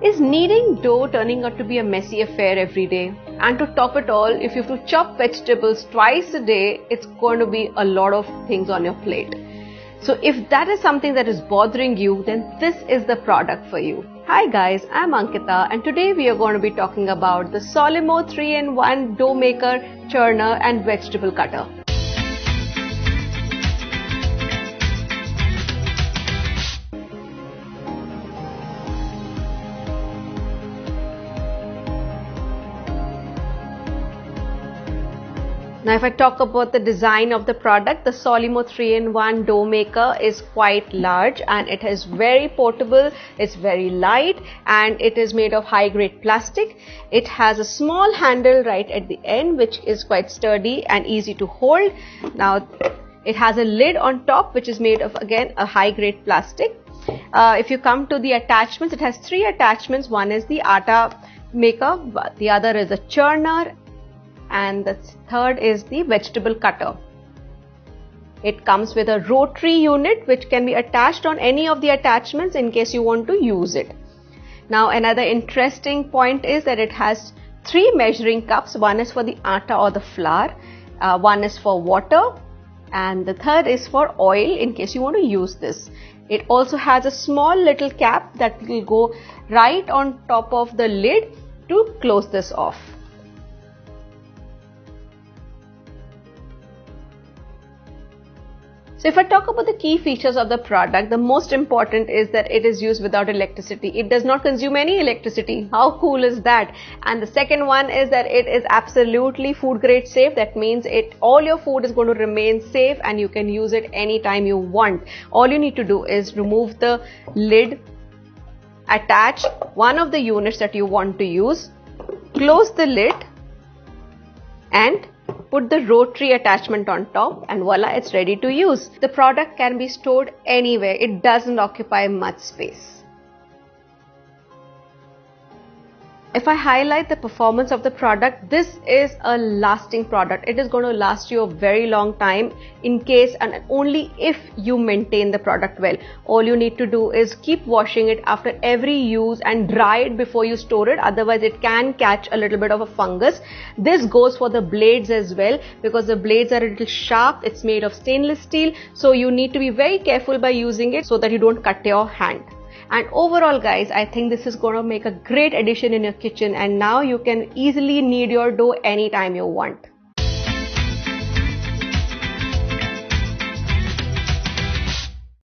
Is kneading dough turning out to be a messy affair every day? And to top it all, if you have to chop vegetables twice a day, it's going to be a lot of things on your plate. So if that is something that is bothering you, then this is the product for you. Hi guys, I'm Ankita and today we are going to be talking about the Solimo 3-in-1 dough maker, churner and vegetable cutter. Now if I talk about the design of the product, the Solimo 3-in-1 dough maker is quite large and it is very portable, it's very light and it is made of high grade plastic. It has a small handle right at the end which is quite sturdy and easy to hold. Now it has a lid on top which is made of again a high grade plastic. If you come to the attachments, it has 3 attachments. One is the atta maker, the other is a churner, and the third is the vegetable cutter. It comes with a rotary unit which can be attached on any of the attachments in case you want to use it. Now another interesting point is that it has 3 measuring cups. One is for the atta or the flour, one is for water, and the third is for oil in case you want to use this. It also has a small little cap that will go right on top of the lid to close this off. So if I talk about the key features of the product, the most important is that it is used without electricity. It does not consume any electricity. How cool is that? And the second one is that it is absolutely food grade safe. That means all your food is going to remain safe and you can use it anytime you want. All you need to do is remove the lid, attach one of the units that you want to use, close the lid and put the rotary attachment on top and voila, it's ready to use. The product can be stored anywhere. It doesn't occupy much space. If I highlight the performance of the product, this is a lasting product. It is going to last you a very long time in case and only if you maintain the product well. All you need to do is keep washing it after every use and dry it before you store it. Otherwise, it can catch a little bit of a fungus. This goes for the blades as well because the blades are a little sharp. It's made of stainless steel. So you need to be very careful by using it so that you don't cut your hand. And overall guys, I think this is going to make a great addition in your kitchen and now you can easily knead your dough anytime you want.